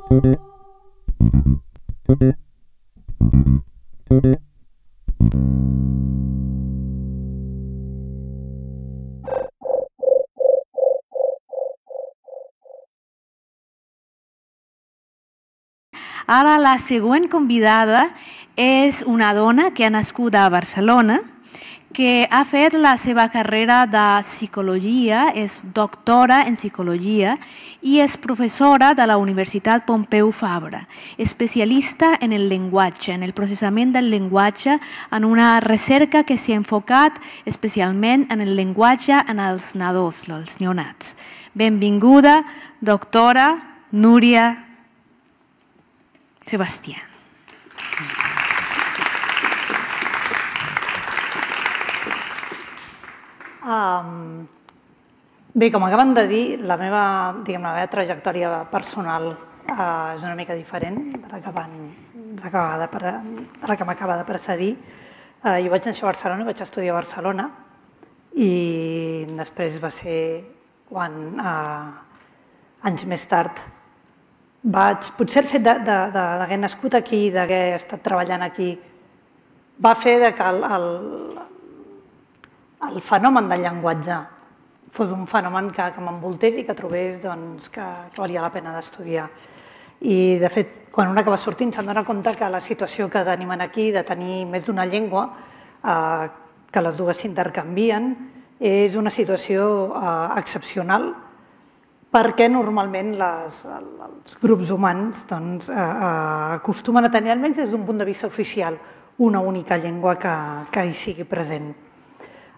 Ara la següent convidada és una dona que ha nascut a Barcelona, que ha fet la seva carrera de psicologia, és doctora en psicologia i és professora de la Universitat Pompeu Fabra, especialista en el llenguatge, en el processament del llenguatge, en una recerca que s'ha enfocat especialment en el llenguatge en els nadons, els neonats. Benvinguda, doctora Núria Sebastià. Bé, com acaben de dir, la meva trajectòria personal és una mica diferent de la que m'acaba de precedir. Jo vaig néixer a Barcelona i vaig estudiar a Barcelona i després va ser quan, anys més tard, potser el fet d'haver nascut aquí, d'haver estat treballant aquí, va fer que el fenomen del llenguatge fos un fenomen que m'envoltés i que trobés que valia la pena d'estudiar. I, de fet, quan un acaba sortint se'n dona compte que la situació que tenim aquí, de tenir més d'una llengua, que les dues s'intercanvien, és una situació excepcional, perquè normalment els grups humans acostumen a tenir, almenys des d'un punt de vista oficial, una única llengua que hi sigui present.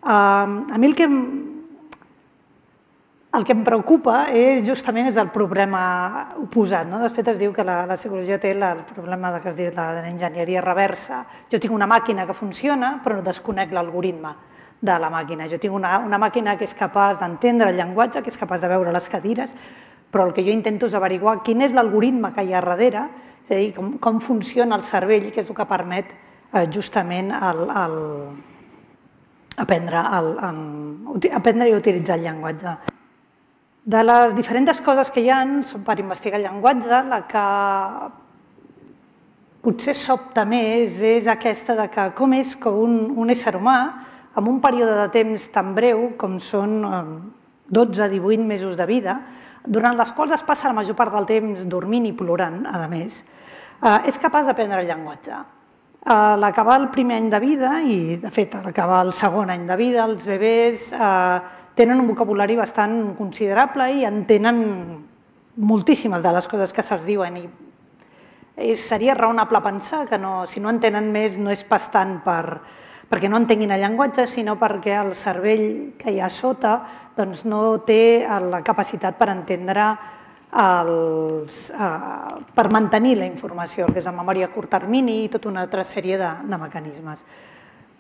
A mi el que em preocupa justament és el problema oposat. De fet, es diu que la psicologia té el problema que es diu l'enginyeria reversa. Jo tinc una màquina que funciona, però desconec l'algoritme de la màquina. Jo tinc una màquina que és capaç d'entendre el llenguatge, que és capaç de veure les cadires, però el que jo intento és averiguar quin és l'algoritme que hi ha darrere, és a dir, com funciona el cervell, que és el que permet justament aprendre i utilitzar el llenguatge. De les diferents coses que hi ha per investigar el llenguatge, la que potser sobta més és aquesta de que com és que un ésser humà, en un període de temps tan breu com són 12-18 mesos de vida, durant les quals es passa la major part del temps dormint i plorant, a més, és capaç d'aprendre el llenguatge. A l'acabar el primer any de vida, i de fet a l'acabar el segon any de vida, els bebès tenen un vocabulari bastant considerable i entenen moltíssimes de les coses que se'ls diuen. I seria raonable pensar que si no entenen més no és pas tant perquè no entenguin el llenguatge, sinó perquè el cervell que hi ha a sota no té la capacitat per entendre, per mantenir la informació, que és la memòria a curt termini i tota una altra sèrie de mecanismes.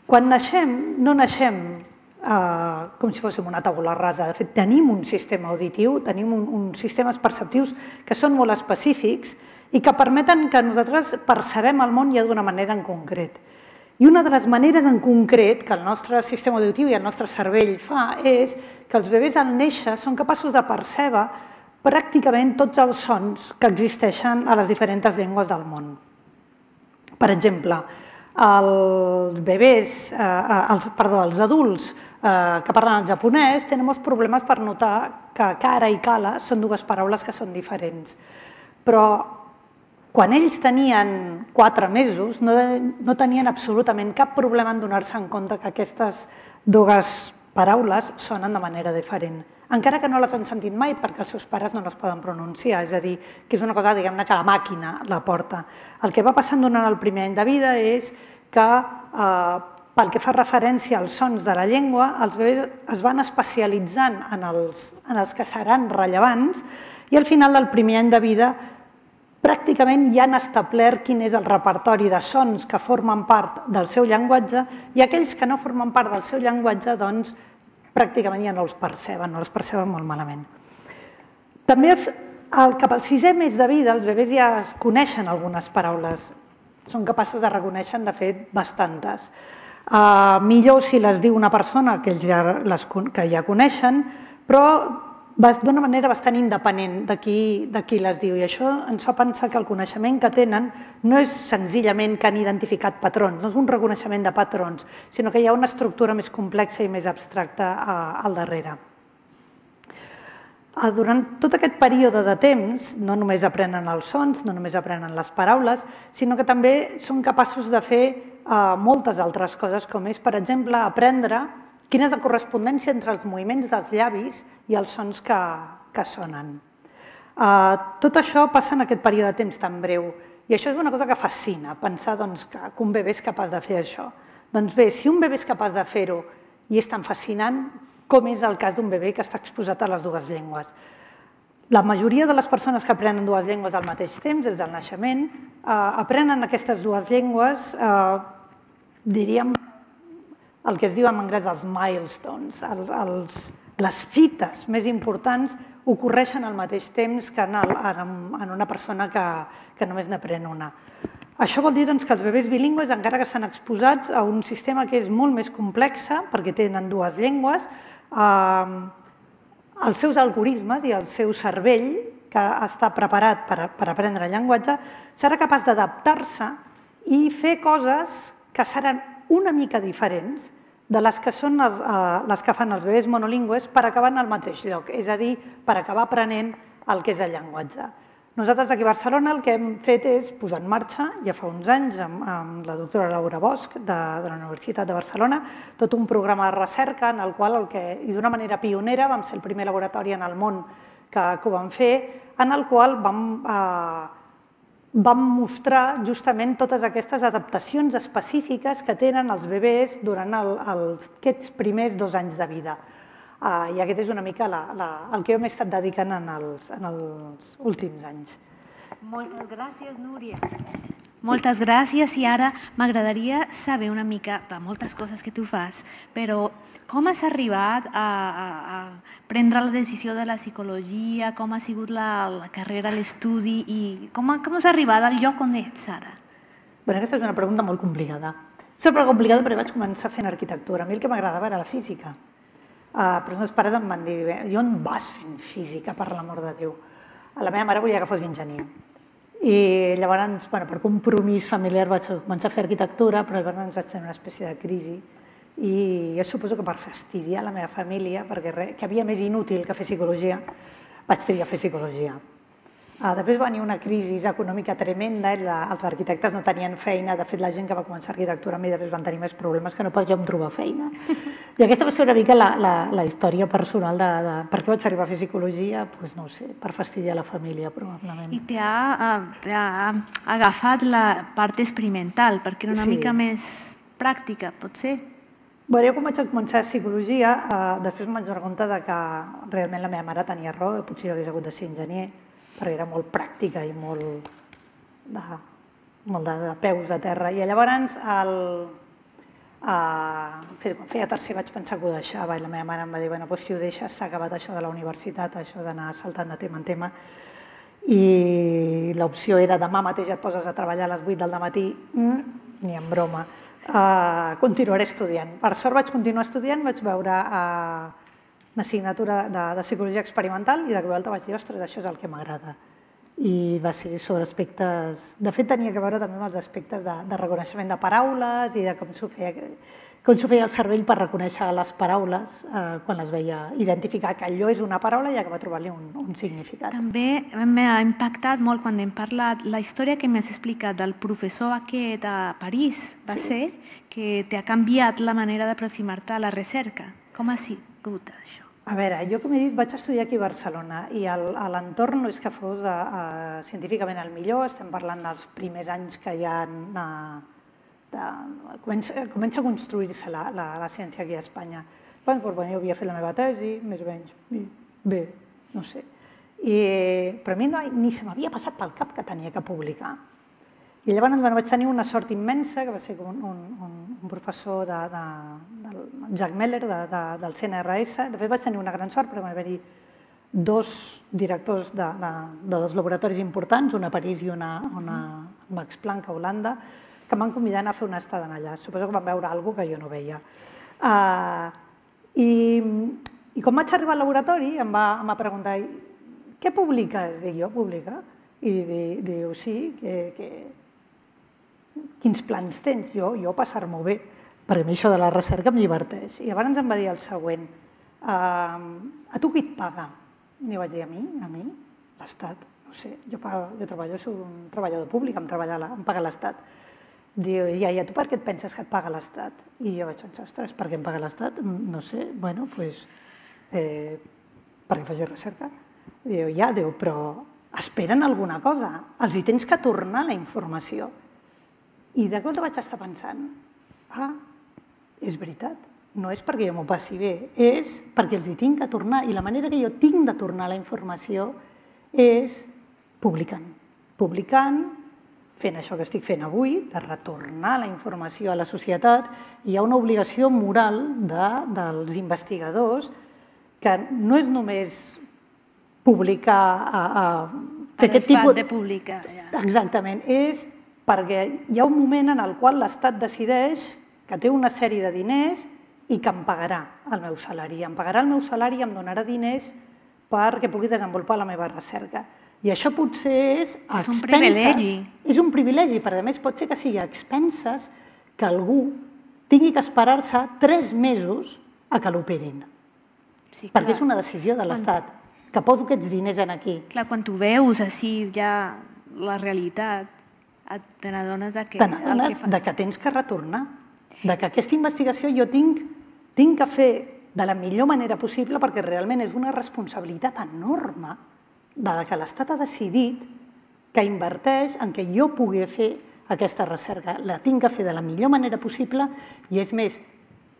Quan naixem, no naixem com si fóssim una taula rasa. De fet, tenim un sistema auditiu, tenim uns sistemes perceptius que són molt específics i que permeten que nosaltres percebem el món ja d'una manera en concret. I una de les maneres en concret que el nostre sistema auditiu i el nostre cervell fa és que els bebès al néixer són capaços de percebre pràcticament tots els sons que existeixen a les diferents llengües del món. Per exemple, els adults que parlen el japonès tenen molts problemes per notar que cara i cala són dues paraules que són diferents. Però quan ells tenien 4 mesos no tenien absolutament cap problema en donar-se en compte que aquestes dues paraules sonen de manera diferent, encara que no les han sentit mai perquè els seus pares no les poden pronunciar, és a dir, que és una cosa, diguem-ne, que la màquina la porta. El que va passant durant el primer any de vida és que, pel que fa referència als sons de la llengua, els bebès es van especialitzant en els que seran rellevants i al final del primer any de vida pràcticament ja han establert quin és el repertori de sons que formen part del seu llenguatge i aquells que no formen part del seu llenguatge, doncs, pràcticament ja no els perceben molt malament. També cap al 6è mes de vida els bebès ja es coneixen algunes paraules, són capaços de reconèixer, de fet, bastantes. Millor si les diu una persona que ja coneixen, però d'una manera bastant independent de qui les diu, i això ens fa pensar que el coneixement que tenen no és senzillament que han identificat patrons, no és un reconeixement de patrons, sinó que hi ha una estructura més complexa i més abstracta al darrere. Durant tot aquest període de temps no només aprenen els sons, no només aprenen les paraules, sinó que també són capaços de fer moltes altres coses, com és, per exemple, aprendre quina és la correspondència entre els moviments dels llavis i els sons que sonen. Tot això passa en aquest període de temps tan breu, i això és una cosa que fascina, pensar que un bebè és capaç de fer això. Doncs bé, si un bebè és capaç de fer-ho i és tan fascinant, com és el cas d'un bebè que està exposat a les dues llengües. La majoria de les persones que aprenen dues llengües al mateix temps, des del naixement, aprenen aquestes dues llengües, diríem, el que es diu en anglès els milestones, les fites més importants ocorreixen al mateix temps que en una persona que només n'aprèn una. Això vol dir que els bebès bilingües, encara que estan exposats a un sistema que és molt més complex, perquè tenen dues llengües, els seus algoritmes i el seu cervell, que està preparat per aprendre el llenguatge, serà capaç d'adaptar-se i fer coses que seran una mica diferents de les que són les que fan els bebès monolingües per acabar en el mateix lloc, és a dir, per acabar aprenent el que és el llenguatge. Nosaltres aquí a Barcelona el que hem fet és posar en marxa, ja fa uns anys, amb la doctora Laura Bosch de la Universitat de Barcelona, tot un programa de recerca en el qual, i d'una manera pionera, vam ser el primer laboratori en el món que ho vam fer, en el qual vam mostrar justament totes aquestes adaptacions específiques que tenen els bebès durant aquests primers 2 anys de vida. I aquest és una mica el que hem estat dedicant en els últims anys. Moltes gràcies, Núria. Moltes gràcies, i ara m'agradaria saber una mica de moltes coses que tu fas, però com has arribat a prendre la decisió de la psicologia, com ha sigut la carrera, l'estudi, i com has arribat al lloc on ets ara? Aquesta és una pregunta molt complicada. És una pregunta complicada perquè vaig començar fent arquitectura. A mi el que m'agradava era la física. Però els meus pares em van dir, i on vas fent física, per l'amor de Déu? La meva mare volia que fos enginyer. I llavors, per compromís familiar, vaig començar a fer arquitectura, però llavors vaig tenir una espècie de crisi. I jo suposo que per fastidiar la meva família, perquè que havia més inútil que fer psicologia, vaig triar fer psicologia. Després va venir una crisi econòmica tremenda, els arquitectes no tenien feina, de fet la gent que va començar arquitectura amb mi després van tenir més problemes que no podíem trobar feina. I aquesta va ser una mica la història personal de per què vaig arribar a fer psicologia, doncs no ho sé, per fastidiar la família probablement. I t'ha agafat la part experimental, perquè era una mica més pràctica, potser? Jo quan vaig començar psicologia, després em vaig donar compte que realment la meva mare tenia raó, potser jo hagués hagut de ser enginyer, perquè era molt pràctica i molt de peus a terra. I llavors, quan feia tercer vaig pensar que ho deixava i la meva mare em va dir, si ho deixes s'ha acabat això de la universitat, això d'anar saltant de tema en tema. I l'opció era demà mateix et poses a treballar a les 8 del matí, ni en broma. Continuaré estudiant. Per sort vaig continuar estudiant, vaig veure una assignatura de psicologia experimental i de cop i volta vaig dir, ostres, això és el que m'agrada. I va ser sobre aspectes... De fet, tenia que veure també amb els aspectes de reconeixement de paraules i de com s'ho feia el cervell per reconèixer les paraules quan les veia, identificar que allò és una paraula i acabar trobar-li un significat. També m'ha impactat molt quan hem parlat la història que m'has explicat del professor aquest a París, va ser, que t'ha canviat la manera d'aproximar-te a la recerca. Com ha sigut això? A veure, jo com he dit vaig estudiar aquí a Barcelona i l'entorn no és que fos científicament el millor, estem parlant dels primers anys que ja comença a construir-se la ciència aquí a Espanya. Jo havia fet la meva tesi, més o menys, bé, no sé. Però a mi ni se m'havia passat pel cap que tenia que publicar. I llavors vaig tenir una sort immensa, que va ser un professor, Jacques Meller, del CNRS. De fet, vaig tenir una gran sort perquè van haver-hi 2 directors de 2 laboratoris importants, una a París i una a Max Planck, a Holanda, que em van convidar a anar a fer una estada allà. Suposo que van veure alguna cosa que jo no veia. I I quan vaig arribar al laboratori em va preguntar què publiques? Dic, jo publica? I diu, sí, quins plans tens? Jo passar-m'ho bé, perquè a mi això de la recerca em lliberteix. I llavors em va dir el següent, a tu qui et paga? I vaig dir, a mi? L'Estat. No sé, jo treballo, soc un treballador públic, em paga l'Estat. Diu, i a tu per què et penses que et paga l'Estat? I jo vaig pensar, ostres, per què em paga l'Estat? No sé, bueno, doncs, perquè faig recerca. Diu, diu, però esperen alguna cosa, els hi tens que tornar la informació. I de cop vaig estar pensant, és veritat, no és perquè jo m'ho passi bé, és perquè els hi tinc que tornar, i la manera que jo tinc de tornar la informació és publicant, fent això que estic fent avui, de retornar la informació a la societat. Hi ha una obligació moral dels investigadors que no és només publicar... El fet de publicar. Exactament, és perquè hi ha un moment en el qual l'Estat decideix que té una sèrie de diners i que em pagarà el meu salari. Em pagarà el meu salari i em donarà diners perquè pugui desenvolupar la meva recerca. I això potser és a expenses... És un privilegi. És un privilegi, però a més pot ser que sigui a expenses que algú tingui que esperar-se 3 mesos a que l'operin. Perquè és una decisió de l'Estat, que poso aquests diners aquí. Clar, quan tu veus així ja la realitat, te n'adones de que el que fas... De que tens que retornar, de que aquesta investigació jo tinc que fer de la millor manera possible perquè realment és una responsabilitat enorme de que l'Estat ha decidit que inverteix en què jo pugui fer aquesta recerca. La tinc que fer de la millor manera possible i, és més,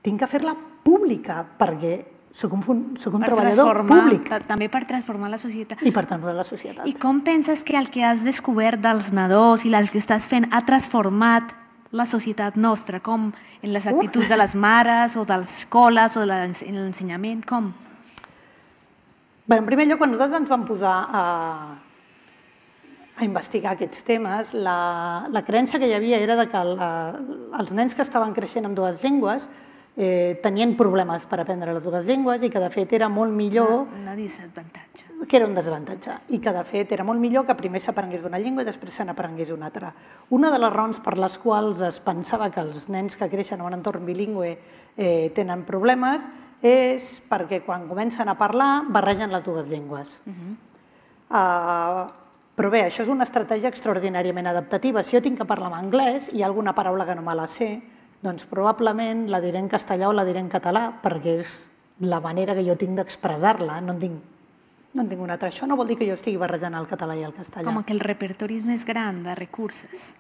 tinc que fer-la pública perquè soc un treballador públic. També per transformar la societat. I per transformar la societat. I com penses que el que has descobert dels nadons i el que estàs fent ha transformat la societat nostra, com en les actituds de les mares o de les escoles o en l'ensenyament, com? Bé, en primer lloc, quan nosaltres ens vam posar a investigar aquests temes, la creença que hi havia era que els nens que estaven creixent amb 2 llengües tenien problemes per aprendre les 2 llengües i que de fet era molt millor... Un desavantatge. Que era un desavantatge i que de fet era molt millor que primer s'aprengués una llengua i després se n'aprengués una altra. Una de les raons per les quals es pensava que els nens que creixen en un entorn bilingüe tenen problemes és perquè quan comencen a parlar barregen les 2 llengües. Però bé, això és una estratègia extraordinàriament adaptativa. Si jo tinc que parlar en anglès i hi ha alguna paraula que no me la sé, doncs probablement la diré en castellà o la diré en català perquè és la manera que jo tinc d'expressar-la, no en tinc una altra. Això no vol dir que jo estigui barrejant el català i el castellà. Com que el repertori és més gran de recursos.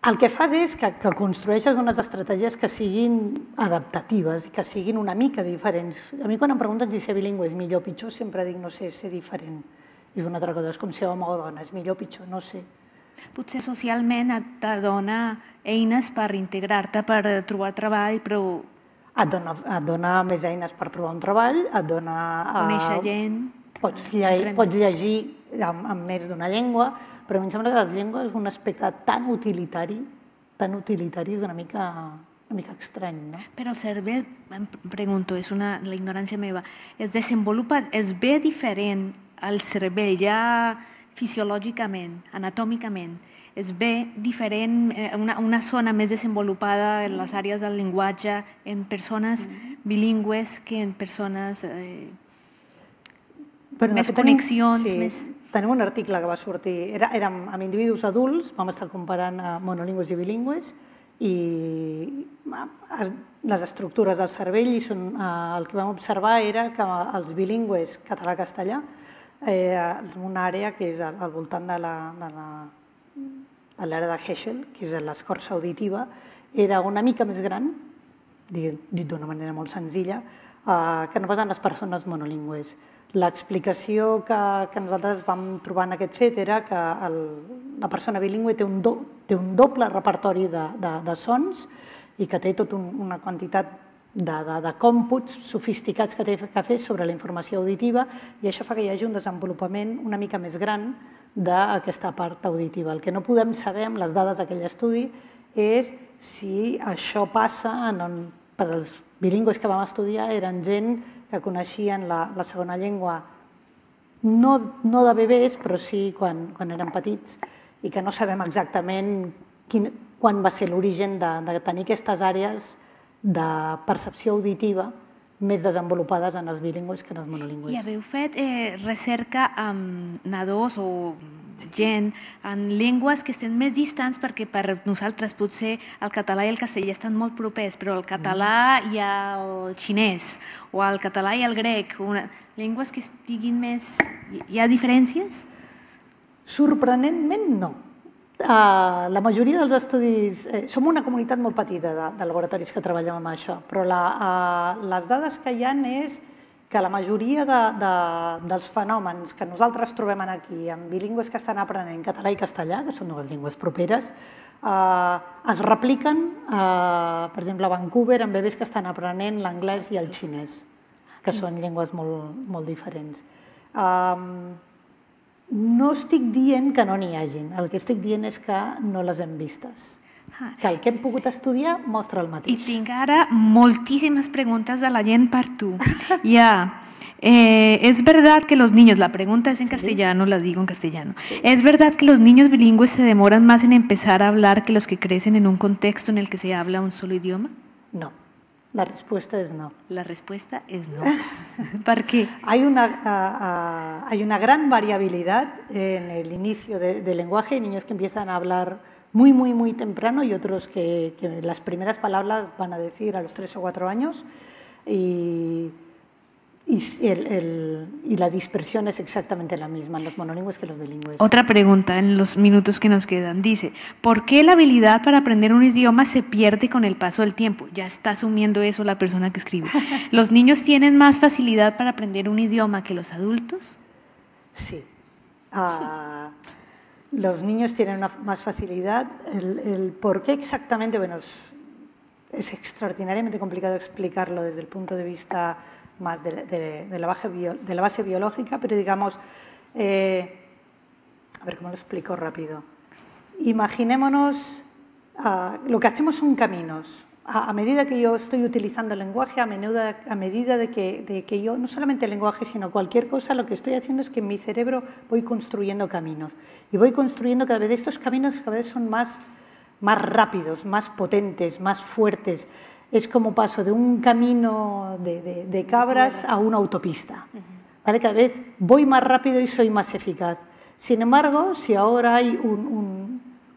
El que fas és que construeixes unes estratègies que siguin adaptatives i que siguin una mica diferents. A mi quan em pregunten si ser bilingüe és millor o pitjor, sempre dic no sé, ser diferent. És una altra cosa, és com ser home o dona, és millor o pitjor, no sé. Potser socialment et dona eines per integrar-te, per trobar treball, però... Et dona més eines per trobar un treball, et dona... Conèixer gent... Pots llegir en més d'una llengua, però a mi em sembla que la llengua és un aspecte tan utilitari, és una mica estrany, no? Però el cervell, em pregunto, és la ignorància meva, es desenvolupa, es ve diferent al cervell ja fisiològicament, anatòmicament, es ve diferent, una zona més desenvolupada en les àrees del llenguatge en persones bilingües que en persones... més connexions, més... Tenim un article que va sortir, érem amb individus adults, vam estar comparant monolingües i bilingües i les estructures del cervell i el que vam observar era que els bilingües català-castellà una àrea que és al voltant de l'àrea de Heschel, que és l'escorça auditiva, era una mica més gran, dit d'una manera molt senzilla, que no pas en les persones monolingües. L'explicació que nosaltres vam trobar en aquest fet era que la persona bilingüe té un doble repertori de sons i que té tota una quantitat de còmputs sofisticats que té que fer sobre la informació auditiva i això fa que hi hagi un desenvolupament una mica més gran d'aquesta part auditiva. El que no podem saber amb les dades d'aquell estudi és si això passa per als bilingües que vam estudiar eren gent que coneixien la segona llengua no de bebès, però sí quan eren petits, i que no sabem exactament quan va ser l'origen de tenir aquestes àrees de percepció auditiva més desenvolupades en els bilingües que en els monolingües. I haveu fet recerca amb nadons o gent en llengües que estan més distants, perquè per nosaltres potser el català i el castellà estan molt propers, però el català i el xinès o el català i el grec, llengües que estiguin més... Hi ha diferències? Sorprenentment no. La majoria dels estudis... Som una comunitat molt petita de laboratoris que treballem amb això, però les dades que hi ha és que la majoria dels fenòmens que nosaltres trobem aquí en bilingües que estan aprenent català i castellà, que són dues llengües properes, es repliquen, per exemple, a Vancouver, en bebès que estan aprenent l'anglès i el xinès, que són llengües molt diferents. No estic dient que no n'hi hagin, el que estic dient és que no les hem vistes. Que el que hem pogut estudiar mostra el mateix. I tinc ara moltíssimas preguntas de la gent per tu. Ya, es verdad que los niños, la pregunta es en castellano, la digo en castellano. ¿Es verdad que los niños bilingües se demoran más en empezar a hablar que los que crecen en un contexto en el que se habla un solo idioma? No. La respuesta es no. La respuesta es no. ¿Por qué? Hay una gran variabilidad en el inicio del lenguaje. Hay niños que empiezan a hablar muy temprano y otros que las primeras palabras van a decir a los 3 o 4 años. Y la dispersión es exactamente la misma en los monolingües que los bilingües. Otra pregunta en los minutos que nos quedan. Dice, ¿por qué la habilidad para aprender un idioma se pierde con el paso del tiempo? Ya está asumiendo eso la persona que escribe. ¿Los niños tienen más facilidad para aprender un idioma que los adultos? Sí. Los niños tienen más facilidad. El por qué exactamente, bueno, es extraordinariamente complicado explicarlo desde el punto de vista más de la base biológica, pero digamos, a ver cómo lo explico rápido. Imaginémonos, lo que hacemos son caminos. A medida que yo estoy utilizando el lenguaje, a medida de que yo, no solamente el lenguaje, sino cualquier cosa, lo que estoy haciendo es que en mi cerebro voy construyendo caminos. Y voy construyendo cada vez, estos caminos cada vez son más rápidos, más potentes, más fuertes. Es como paso de un camino de cabras a una autopista. ¿Vale? Cada vez voy más rápido y soy más eficaz. Sin embargo, si ahora hay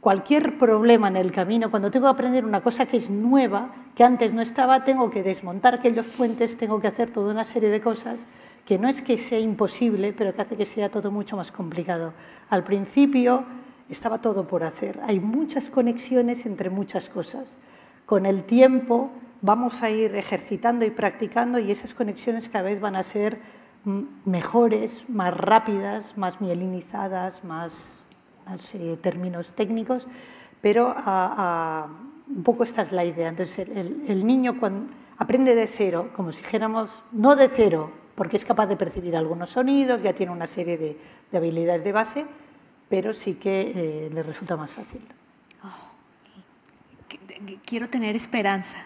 cualquier problema en el camino, cuando tengo que aprender una cosa que es nueva, que antes no estaba, tengo que desmontar aquellos puentes, tengo que hacer toda una serie de cosas que no es que sea imposible, pero que hace que sea todo mucho más complicado. Al principio estaba todo por hacer. Hay muchas conexiones entre muchas cosas. Con el tiempo vamos a ir ejercitando y practicando y esas conexiones cada vez van a ser mejores, más rápidas, más mielinizadas, más términos técnicos, pero un poco esta es la idea. Entonces el niño cuando aprende de cero, como si dijéramos, no de cero, porque es capaz de percibir algunos sonidos, ya tiene una serie de habilidades de base, pero sí que le resulta más fácil. Quiero tener esperanza.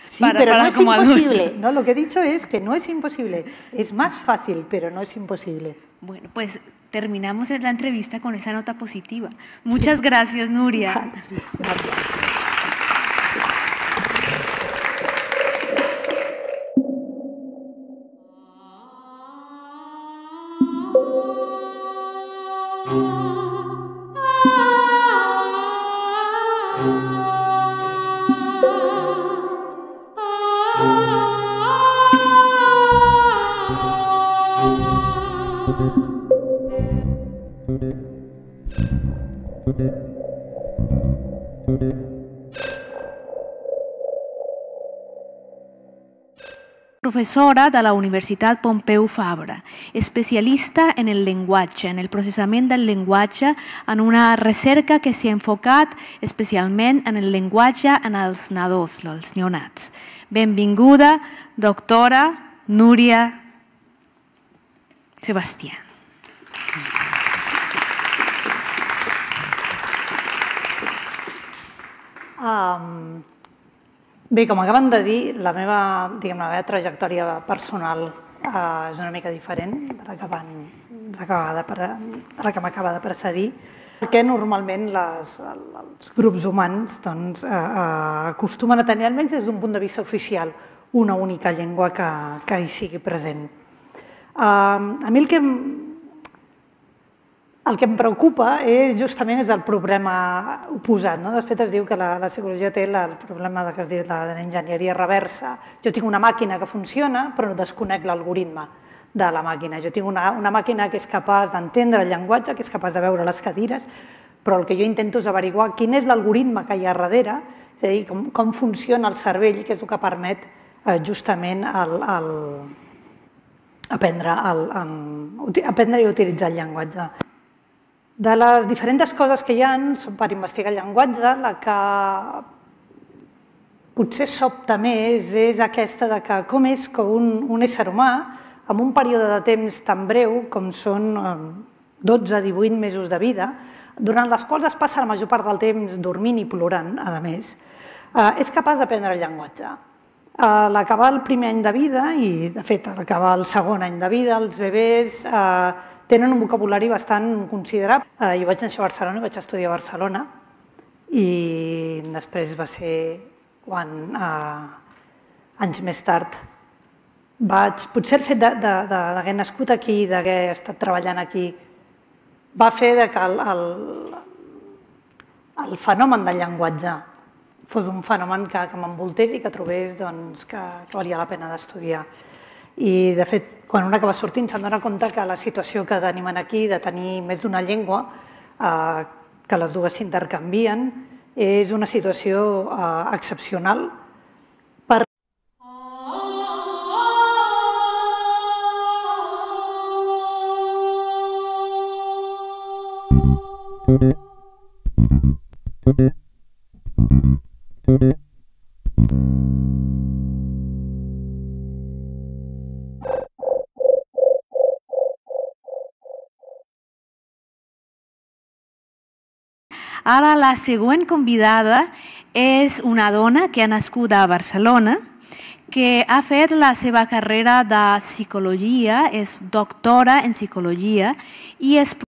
Sí, pero no es imposible. No, lo que he dicho es que no es imposible. Es más fácil, pero no es imposible. Bueno, pues terminamos la entrevista con esa nota positiva. Muchas gracias, Nuria. Gracias. Professora de la Universitat Pompeu Fabra, especialista en el llenguatge, en el processament del llenguatge, en una recerca que s'ha enfocat especialment en el llenguatge en els nadons, els neonats. Benvinguda, doctora Núria Sebastià. Bé, com acaben de dir, la meva trajectòria personal és una mica diferent de la que m'acaba de precedir, perquè normalment els grups humans acostumen a tenir, almenys des d'un punt de vista oficial, una única llengua que hi sigui present. A mi el que em preocupa justament és el problema oposat. De fet, es diu que la psicologia té el problema que es diu de l'enginyeria reversa. Jo tinc una màquina que funciona, però desconec l'algoritme de la màquina. Jo tinc una màquina que és capaç d'entendre el llenguatge, que és capaç de veure les cadires, però el que jo intento és averiguar quin és l'algoritme que hi ha darrere, és a dir, com funciona el cervell, que és el que permet justament aprendre i utilitzar el llenguatge. De les diferents coses que hi ha per investigar el llenguatge, la que potser sobta més és aquesta de que com és que un ésser humà, en un període de temps tan breu com són 12-18 mesos de vida, durant les quals es passa la major part del temps dormint i plorant, a més, és capaç d'aprendre el llenguatge. A l'acabar el primer any de vida, i de fet a l'acabar el segon any de vida, els bebès tenen un vocabulari bastant considerable. Jo vaig néixer a Barcelona, vaig estudiar a Barcelona, i després va ser quan, anys més tard, potser el fet d'haver nascut aquí, d'haver estat treballant aquí, va fer que el fenomen del llenguatge fos un fenomen que m'envoltés i que trobés que valia la pena d'estudiar. I, de fet, quan un acaba sortint se'n dona compte que la situació que tenim aquí, de tenir més d'una llengua, que les dues s'intercanvien, és una situació excepcional. Ara la següent convidada és una dona que ha nascut a Barcelona, que ha fet la seva carrera de psicologia, és doctora en psicologia i és